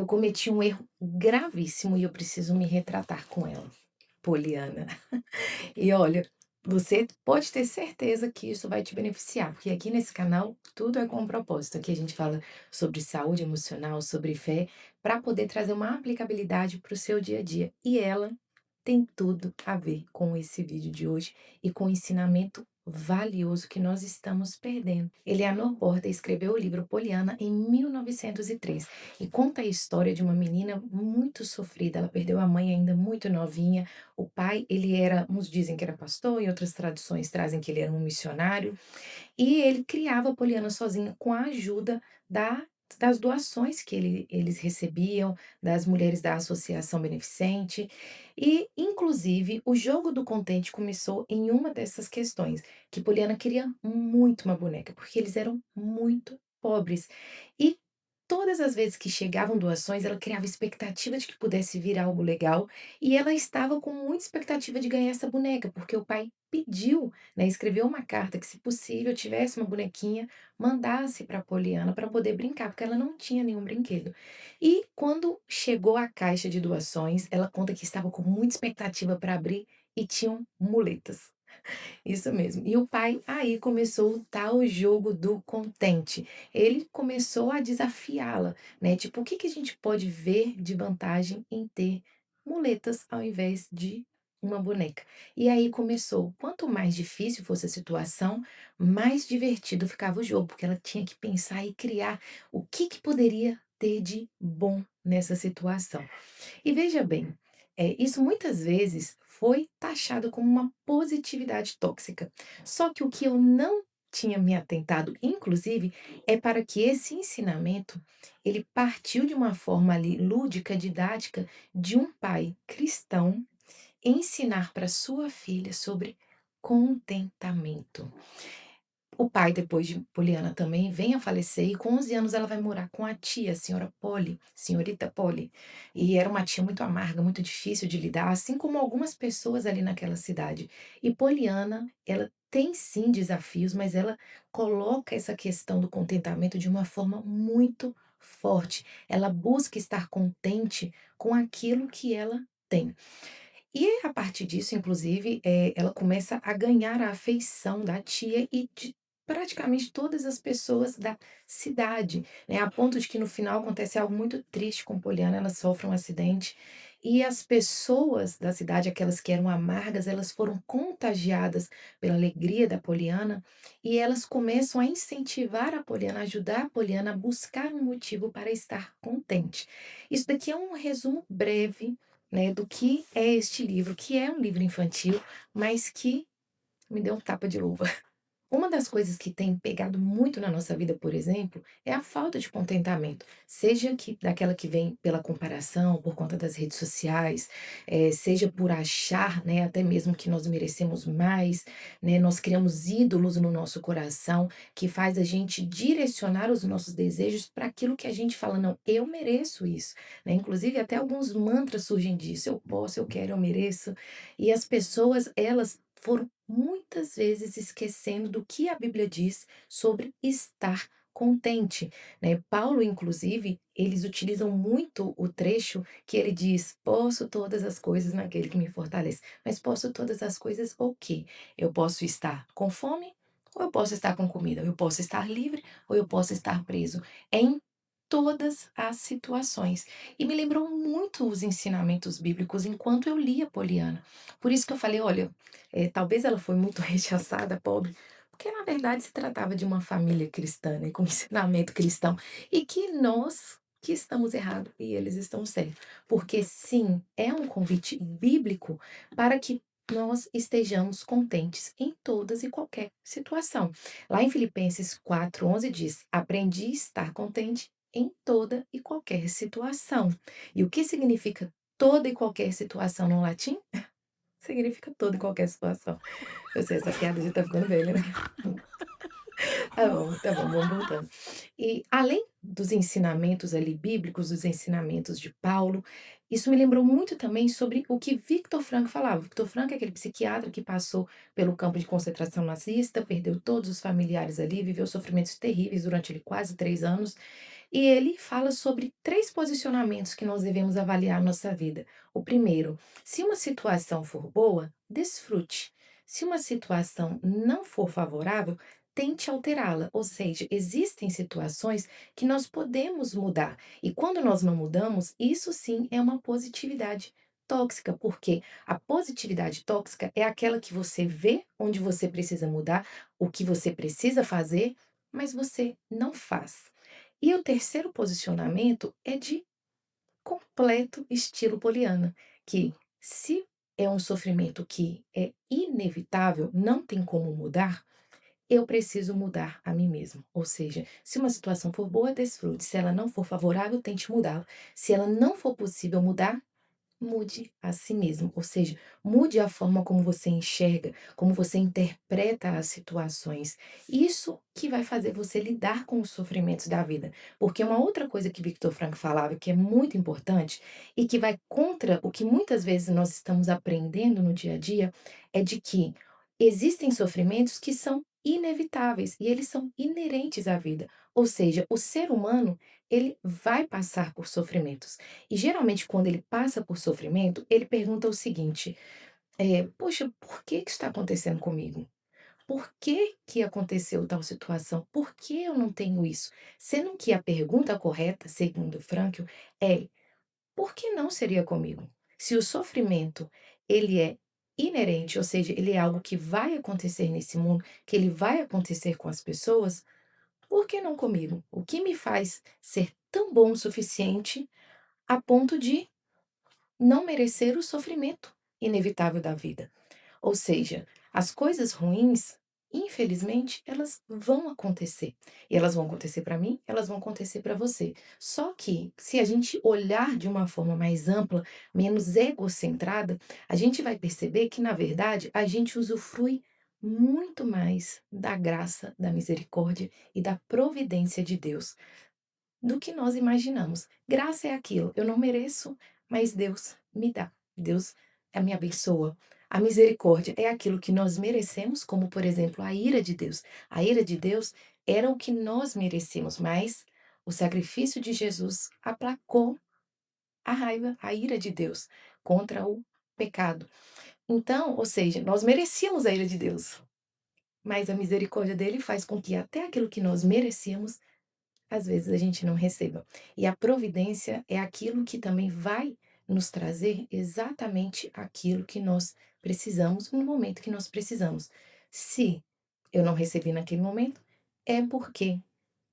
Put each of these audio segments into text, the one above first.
cometi um erro gravíssimo e eu preciso me retratar com ela. Poliana. E olha, você pode ter certeza que isso vai te beneficiar, porque aqui nesse canal tudo é com um propósito. Aqui a gente fala sobre saúde emocional, sobre fé, para poder trazer uma aplicabilidade para o seu dia a dia. E ela tem tudo a ver com esse vídeo de hoje e com o ensinamento valioso que nós estamos perdendo. Eleanor Porter escreveu o livro Poliana em 1903 e conta a história de uma menina muito sofrida. Ela perdeu a mãe ainda muito novinha. O pai, ele era, uns dizem que era pastor, e outras traduções trazem que ele era um missionário. E ele criava a Poliana sozinho com a ajuda da das doações que eles recebiam, das mulheres da associação beneficente. E, inclusive, o jogo do contente começou em uma dessas questões, que Poliana queria muito uma boneca, porque eles eram muito pobres. E todas as vezes que chegavam doações, ela criava expectativa de que pudesse vir algo legal, e ela estava com muita expectativa de ganhar essa boneca, porque o pai pediu, né, escreveu uma carta que, se possível, tivesse uma bonequinha, mandasse para Poliana para poder brincar, porque ela não tinha nenhum brinquedo. E quando chegou a caixa de doações, ela conta que estava com muita expectativa para abrir e tinham muletas. Isso mesmo. E o pai aí começou o tal jogo do contente. Ele começou a desafiá-la, né? Tipo, o que que a gente pode ver de vantagem em ter muletas ao invés de uma boneca? E aí começou. Quanto mais difícil fosse a situação, mais divertido ficava o jogo, porque ela tinha que pensar e criar o que que poderia ter de bom nessa situação. E veja bem, isso muitas vezes foi taxado como uma positividade tóxica. Só que o que eu não tinha me atentado, inclusive, é para que esse ensinamento, ele partiu de uma forma ali lúdica, didática, de um pai cristão ensinar para sua filha sobre contentamento. O pai, depois de Poliana também, vem a falecer e com 11 anos ela vai morar com a tia, a senhora Polly, senhorita Polly. E era uma tia muito amarga, muito difícil de lidar, assim como algumas pessoas ali naquela cidade. E Poliana, ela tem sim desafios, mas ela coloca essa questão do contentamento de uma forma muito forte. Ela busca estar contente com aquilo que ela tem. E a partir disso, inclusive, ela começa a ganhar a afeição da tia e de praticamente todas as pessoas da cidade, né, a ponto de que no final acontece algo muito triste com Poliana, ela sofre um acidente e as pessoas da cidade, aquelas que eram amargas, elas foram contagiadas pela alegria da Poliana e elas começam a incentivar a Poliana, a ajudar a Poliana a buscar um motivo para estar contente. Isso daqui é um resumo breve, né, do que é este livro, que é um livro infantil, mas que me deu um tapa de luva. Uma das coisas que tem pegado muito na nossa vida, por exemplo, é a falta de contentamento, seja que daquela que vem pela comparação, por conta das redes sociais, seja por achar, né, até mesmo que nós merecemos mais, né, nós criamos ídolos no nosso coração, que faz a gente direcionar os nossos desejos para aquilo que a gente fala: "Não, eu mereço isso", né, inclusive até alguns mantras surgem disso: "Eu posso, eu quero, eu mereço", e as pessoas, elas foram muitas vezes esquecendo do que a Bíblia diz sobre estar contente, né. Paulo, inclusive, eles utilizam muito o trecho que ele diz: "Posso todas as coisas naquele que me fortalece", mas posso todas as coisas o quê? Eu posso estar com fome ou eu posso estar com comida, eu posso estar livre ou eu posso estar preso. É em todas as situações. E me lembrou muito os ensinamentos bíblicos enquanto eu lia Poliana. Por isso que eu falei: "Olha, talvez ela foi muito rechaçada, pobre, porque na verdade se tratava de uma família cristã, né, com ensinamento cristão, e que nós que estamos errados e eles estão certos. Porque sim, é um convite bíblico para que nós estejamos contentes em todas e qualquer situação. Lá em Filipenses 4:11 diz: "Aprendi a estar contente em toda e qualquer situação". E o que significa toda e qualquer situação no latim? Significa toda e qualquer situação. Eu sei, essa piada já tá ficando velha, né. Tá bom, vamos voltando. E além dos ensinamentos ali bíblicos, dos ensinamentos de Paulo, isso me lembrou muito também sobre o que Viktor Frankl falava. Viktor Frankl é aquele psiquiatra que passou pelo campo de concentração nazista, perdeu todos os familiares ali, viveu sofrimentos terríveis durante ali quase 3 anos, E ele fala sobre 3 posicionamentos que nós devemos avaliar a nossa vida. O primeiro, se uma situação for boa, desfrute. Se uma situação não for favorável, tente alterá-la. Ou seja, existem situações que nós podemos mudar. E quando nós não mudamos, isso sim é uma positividade tóxica, porque a positividade tóxica é aquela que você vê onde você precisa mudar, o que você precisa fazer, mas você não faz. E o terceiro posicionamento é de completo estilo poliana, que se é um sofrimento que é inevitável, não tem como mudar, eu preciso mudar a mim mesmo. Ou seja, se uma situação for boa, desfrute. Se ela não for favorável, tente mudá-la. Se ela não for possível mudar, mude a si mesmo, ou seja, mude a forma como você enxerga, como você interpreta as situações. Isso que vai fazer você lidar com os sofrimentos da vida. Porque uma outra coisa que Viktor Frankl falava, que é muito importante e que vai contra o que muitas vezes nós estamos aprendendo no dia a dia, é de que existem sofrimentos que são inevitáveis e eles são inerentes à vida. Ou seja, o ser humano, ele vai passar por sofrimentos. E geralmente quando ele passa por sofrimento, ele pergunta o seguinte, "Poxa, por que que está acontecendo comigo? Por que que aconteceu tal situação? Por que eu não tenho isso?" Sendo que a pergunta correta, segundo Frankl, é: "Por que não seria comigo?" Se o sofrimento, ele é inerente, ou seja, ele é algo que vai acontecer nesse mundo, que ele vai acontecer com as pessoas, por que não comigo? O que me faz ser tão bom o suficiente a ponto de não merecer o sofrimento inevitável da vida. Ou seja, as coisas ruins, infelizmente, elas vão acontecer. E elas vão acontecer para mim, elas vão acontecer para você. Só que, se a gente olhar de uma forma mais ampla, menos egocentrada, a gente vai perceber que, na verdade, a gente usufrui muito mais da graça, da misericórdia e da providência de Deus do que nós imaginamos. Graça é aquilo, eu não mereço, mas Deus me dá. Deus me abençoa. A misericórdia é aquilo que nós merecemos, como por exemplo a ira de Deus. A ira de Deus era o que nós merecemos, mas o sacrifício de Jesus aplacou a raiva, a ira de Deus contra o pecado. Então, ou seja, nós merecíamos a ira de Deus, mas a misericórdia dele faz com que até aquilo que nós merecíamos às vezes a gente não receba. E a providência é aquilo que também vai nos trazer exatamente aquilo que nós precisamos no momento que nós precisamos. Se eu não recebi naquele momento, é porque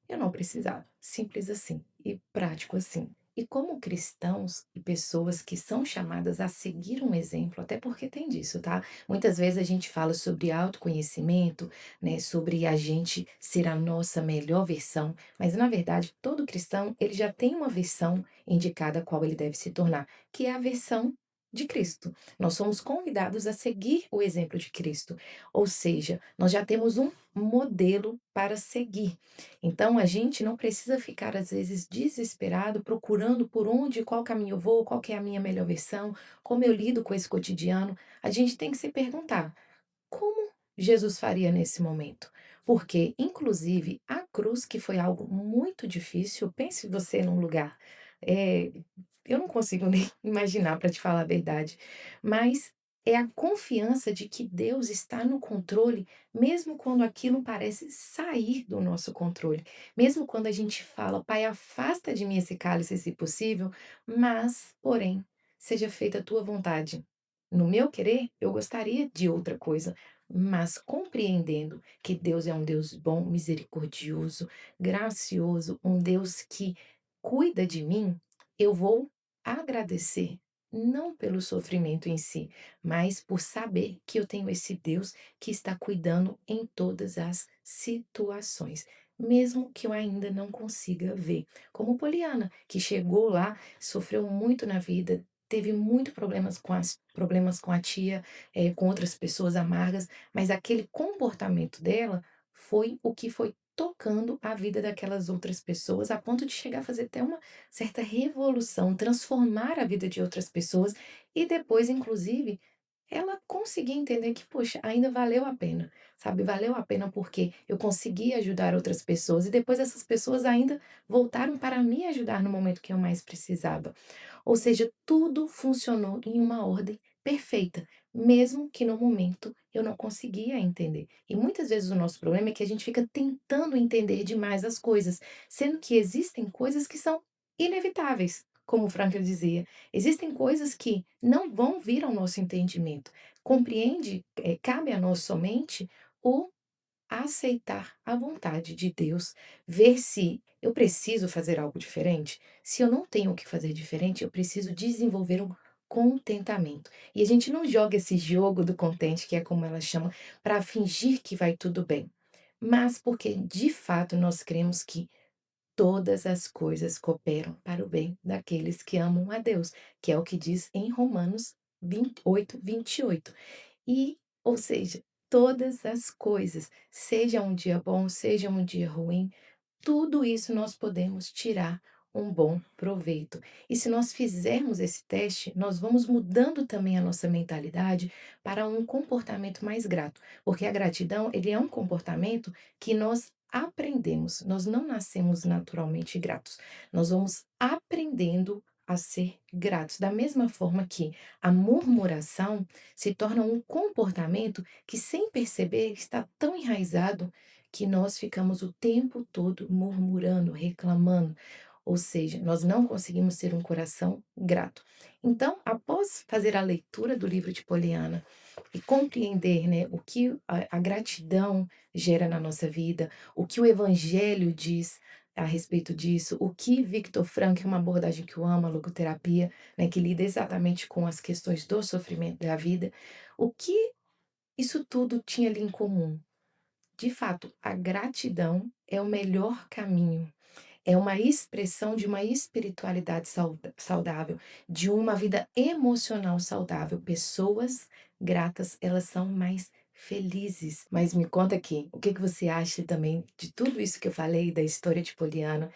eu não precisava, simples assim e prático assim. E como cristãos e pessoas que são chamadas a seguir um exemplo, até porque tem disso, tá? Muitas vezes a gente fala sobre autoconhecimento, né, sobre a gente ser a nossa melhor versão, mas na verdade todo cristão, ele já tem uma versão indicada a qual ele deve se tornar, que é a versão de Cristo. Nós somos convidados a seguir o exemplo de Cristo, ou seja, nós já temos um modelo para seguir. Então a gente não precisa ficar às vezes desesperado procurando por onde, qual caminho eu vou, qual que é a minha melhor versão, como eu lido com esse cotidiano. A gente tem que se perguntar: como Jesus faria nesse momento? Porque, inclusive, a cruz, que foi algo muito difícil, pense você num lugar, eh, eu não consigo nem imaginar, para te falar a verdade, mas é a confiança de que Deus está no controle, mesmo quando aquilo parece sair do nosso controle, mesmo quando a gente fala: "Pai, afasta de mim esse cálice, se possível, mas, porém, seja feita a tua vontade." No meu querer, eu gostaria de outra coisa, mas compreendendo que Deus é um Deus bom, misericordioso, gracioso, um Deus que cuida de mim, eu vou agradecer, não pelo sofrimento em si, mas por saber que eu tenho esse Deus que está cuidando em todas as situações, mesmo que eu ainda não consiga ver. Como Poliana, que chegou lá, sofreu muito na vida, teve muito problemas com a tia, com outras pessoas amargas, mas aquele comportamento dela foi o que foi tocando a vida daquelas outras pessoas, a ponto de chegar a fazer até uma certa revolução, transformar a vida de outras pessoas e depois, inclusive, ela conseguia entender que, poxa, ainda valeu a pena, sabe, valeu a pena porque eu consegui ajudar outras pessoas e depois essas pessoas ainda voltaram para me ajudar no momento que eu mais precisava. Ou seja, tudo funcionou em uma ordem perfeita, mesmo que no momento eu não conseguia entender. E muitas vezes o nosso problema é que a gente fica tentando entender demais as coisas, sendo que existem coisas que são inevitáveis, como o Frankl dizia. Existem coisas que não vão vir ao nosso entendimento. Compreende, cabe a nós somente o aceitar a vontade de Deus, ver se eu preciso fazer algo diferente. Se eu não tenho o que fazer diferente, eu preciso desenvolver um contentamento. E a gente não joga esse jogo do contente, que é como ela chama, para fingir que vai tudo bem, mas porque de fato nós cremos que todas as coisas cooperam para o bem daqueles que amam a Deus, que é o que diz em Romanos 8:28. E, ou seja, todas as coisas, seja um dia bom, seja um dia ruim, tudo isso nós podemos tirar um bom proveito. E se nós fizermos esse teste, nós vamos mudando também a nossa mentalidade para um comportamento mais grato, porque a gratidão, ele é um comportamento que nós aprendemos. Nós não nascemos naturalmente gratos. Nós vamos aprendendo a ser gratos. Da mesma forma que a murmuração se torna um comportamento que, sem perceber, está tão enraizado que nós ficamos o tempo todo murmurando, reclamando, ou seja, nós não conseguimos ter um coração grato. Então, após fazer a leitura do livro de Poliana e compreender, né, o que a gratidão gera na nossa vida, o que o evangelho diz a respeito disso, o que Viktor Frankl, é uma abordagem que eu amo, a logoterapia, né, que lida exatamente com as questões do sofrimento da vida, o que isso tudo tinha ali em comum? De fato, a gratidão é o melhor caminho, é uma expressão de uma espiritualidade saudável, de uma vida emocional saudável. Pessoas gratas, elas são mais felizes. Mas me conta aqui, o que que você acha também de tudo isso que eu falei, da história de Poliana?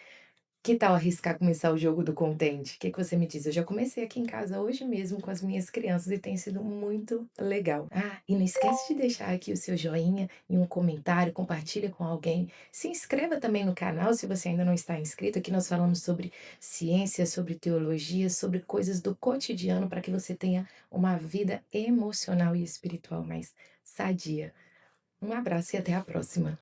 Que tal arriscar começar o jogo do contente? O que que você me diz? Eu já comecei aqui em casa hoje mesmo com as minhas crianças e tem sido muito legal. Ah, e não esquece de deixar aqui o seu joinha e um comentário, compartilha com alguém. Se inscreva também no canal se você ainda não está inscrito. Aqui nós falamos sobre ciência, sobre teologia, sobre coisas do cotidiano para que você tenha uma vida emocional e espiritual mais sadia. Um abraço e até a próxima.